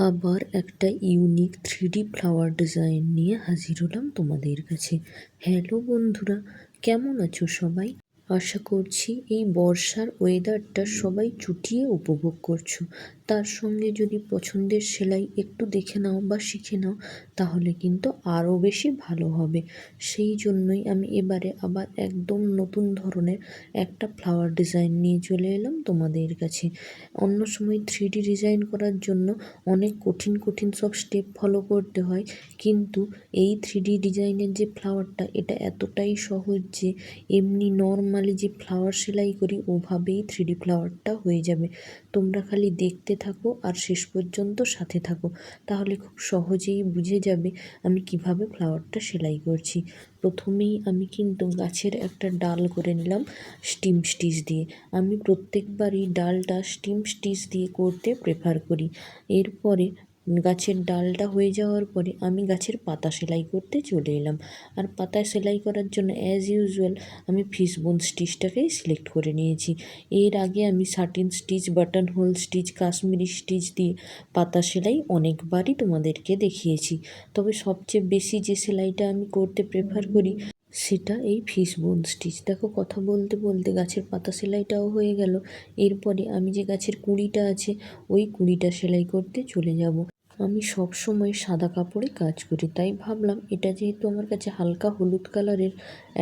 আবার একটা unique 3D flower design নিয়ে হাজির হলাম তোমাদের কাছে। হ্যালো বন্ধুরা, কেমন আছো সবাই? আশা করছি এই বর্ষার ওয়েদারটা সবাই চুটিয়ে উপভোগ করছো। তার সঙ্গে যদি পছন্দের সেলাই একটু দেখে নাও বা শিখে নাও, তাহলে কিন্তু আরও বেশি ভালো হবে। সেই জন্যই আমি এবারে আবার একদম নতুন ধরনের একটা ফ্লাওয়ার ডিজাইন নিয়ে চলে এলাম তোমাদের কাছে। অন্য সময় 3D ডিজাইন করার জন্য অনেক কঠিন কঠিন সব স্টেপ ফলো করতে হয়, কিন্তু এই 3D ডিজাইনের যে ফ্লাওয়ারটা, এটা এতটাই সহজ যে এমনি নর্মালি যে ফ্লাওয়ার সেলাই করি ওভাবেই 3D ফ্লাওয়ারটা হয়ে যাবে। তোমরা খালি দেখতে থাকো আর শেষ পর্যন্ত সাথে থাকো, তাহলে খুব সহজেই বুঝে যাবে আমি কিভাবে ফ্লাওয়ারটা সেলাই করছি। প্রথমেই আমি কিন্তু গাছের একটা ডাল করে নিলাম স্টিম স্টিচ দিয়ে। আমি প্রত্যেকবারই ডালটা স্টিম স্টিচ দিয়ে করতে প্রেফার করি। এরপরে গাছের ডালটা হয়ে যাওয়ার পরে আমি গাছের পাতা সেলাই করতে চলে এলাম। আর পাতা সেলাই করার জন্য অ্যাজ ইউজুয়াল আমি ফিশবোন স্টিচটাকেই সিলেক্ট করে নিয়েছি। এর আগে আমি satin stitch, button whole stitch, Kashmiri stitch দিয়ে পাতা সেলাই অনেকবারই তোমাদেরকে দেখিয়েছি। তবে সবচেয়ে বেশি যে সেলাইটা আমি করতে প্রেফার করি সেটা এই ফিশবোন স্টিচ। দেখো, কথা বলতে বলতে গাছের পাতা সেলাইটাও হয়ে গেল। এরপরে আমি যে গাছের কুঁড়িটা আছে ওই কুঁড়িটা সেলাই করতে চলে যাব। আমি সব সময় সাদা কাপড়ে কাজ করি, তাই ভাবলাম এটা যেহেতু আমার কাছে হালকা হলুদ কালারের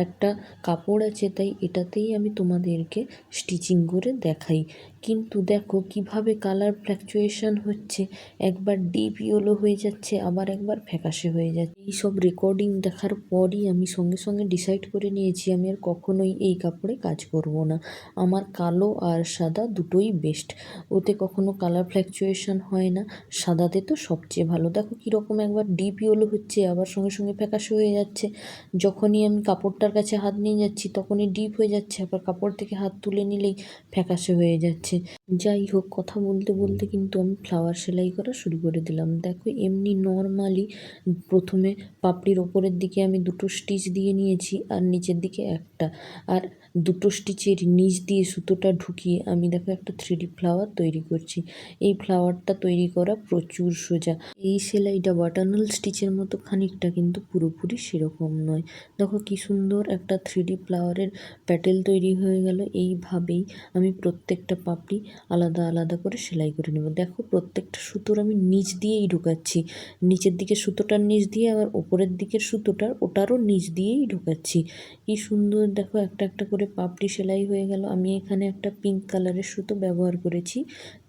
একটা কাপড় আছে, তাই এটাতেই আমি তোমাদেরকে স্টিচিং করে দেখাই। কিন্তু দেখো কিভাবে কালার ফ্ল্যাকচুয়েশন হচ্ছে, একবার ডিপ ইয়েলো হয়ে যাচ্ছে, আবার একবার ফ্যাকাশে হয়ে যাচ্ছে। এই সব রেকর্ডিং দেখার পরই আমি সঙ্গে সঙ্গে ডিসাইড করে নিয়েছি আমি আর কখনোই এই কাপড়ে কাজ করব না। আমার কালো আর সাদা দুটোই বেস্ট, ওতে কখনো কালার ফ্ল্যাকচুয়েশন হয় না। সাদাতে তো সবচেয়ে ভালো। দেখো কীরকম একবার ডিপ ইয়েলো হচ্ছে, আবার সঙ্গে সঙ্গে ফ্যাকাশে হয়ে যাচ্ছে। যখনই আমি কাপড়টার কাছে হাত নিয়ে যাচ্ছি তখনই ডিপ হয়ে যাচ্ছে, আবার কাপড় থেকে হাত তুলে নিলেই ফ্যাকাশে হয়ে যাচ্ছে। যাই হোক, কথা বলতে বলতে কিন্তু আমি ফ্লাওয়ার সেলাই করা শুরু করে দিলাম। দেখো এমনি নর্মালি প্রথমে পাপড়ির ওপরের দিকে আমি দুটো স্টিচ দিয়ে নিয়েছি আর নিচের দিকে একটা, আর দুটো স্টিচের নিচ দিয়ে সুতোটা ঢুকিয়ে আমি দেখো একটা 3D ফ্লাওয়ার তৈরি করছি। এই ফ্লাওয়ারটা তৈরি করা প্রচুর সোজা। এই সেলাইটা বাটনহোল স্টিচের মতো খানিকটা, কিন্তু পুরোপুরি সেরকম নয়। দেখো কি সুন্দর একটা 3D ফ্লাওয়ারের প্যাটেল তৈরি হয়ে গেল। এইভাবেই আমি প্রত্যেকটা পাপড়ি আলাদা আলাদা করে সেলাই করে নেব। দেখো প্রত্যেকটা সুতোর আমি নিচ দিয়েই ঢুকাচ্ছি, নিচের দিকে সুতোটার নিচ দিয়ে, আবার ওপরের দিকের ওটারও নিচ দিয়েই ঢুকাচ্ছি। কি সুন্দর দেখো একটা একটা করে পাপড়ি সেলাই হয়ে গেল। আমি এখানে একটা পিঙ্ক কালারের সুতো ব্যবহার করেছি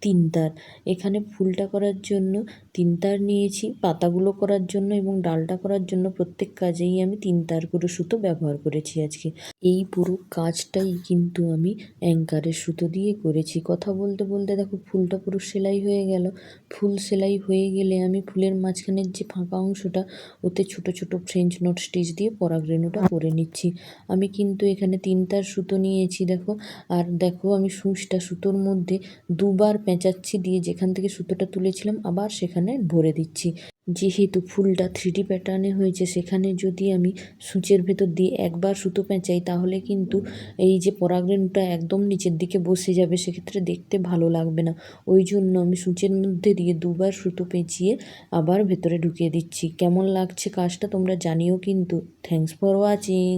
3 তার। এখানে ফুলটা করার জন্য 3 তার নিয়েছি, পাতাগুলো করার জন্য এবং ডালটা করার জন্য প্রত্যেক কাজেই আমি 3 তার করে সুতো ব্যবহার করেছি আজকে। এই পুরো কাজটাই কিন্তু আমি অ্যাঙ্কারের সুতো দিয়ে করেছি। কথা বলতে বলতে দেখো ফুলটা পুরো সেলাই হয়ে গেল। ফুল সেলাই হয়ে গেলে আমি ফুলের মাঝখানের যে ফাঁকা অংশটা, ওতে ছোট ছোট ফ্রেঞ্চ নোট স্টিচ দিয়ে পরাগরেণুটা করে নিচ্ছি। আমি কিন্তু এখানে 3 তার সুতো নিয়েছি দেখো। আর দেখো আমি সূচটা সুতোর মধ্যে দুবার পেঁচাচ্ছি, দিয়ে যেখান থেকে সুতোটা তুলেছিলাম আবার সেখানে ভরে দিচ্ছি। যেহেতু ফুলটা 3D প্যাটার্নে হয়েছে, সেখানে যদি আমি সূচের ভেতর দিয়ে একবার সুতো পেঁচাই তাহলে কিন্তু এই যে পরাগরেণুটা একদম নিচের দিকে বসে যাবে, সেক্ষেত্রে দেখতে ভালো লাগবে না। ওই জন্য আমি সূচের মধ্যে দিয়ে দুবার সুতো পেঁচিয়ে আবার ভেতরে ঢুকিয়ে দিচ্ছি। কেমন লাগছে কাজটা তোমরা জানিও কিন্তু। Thanks for watching.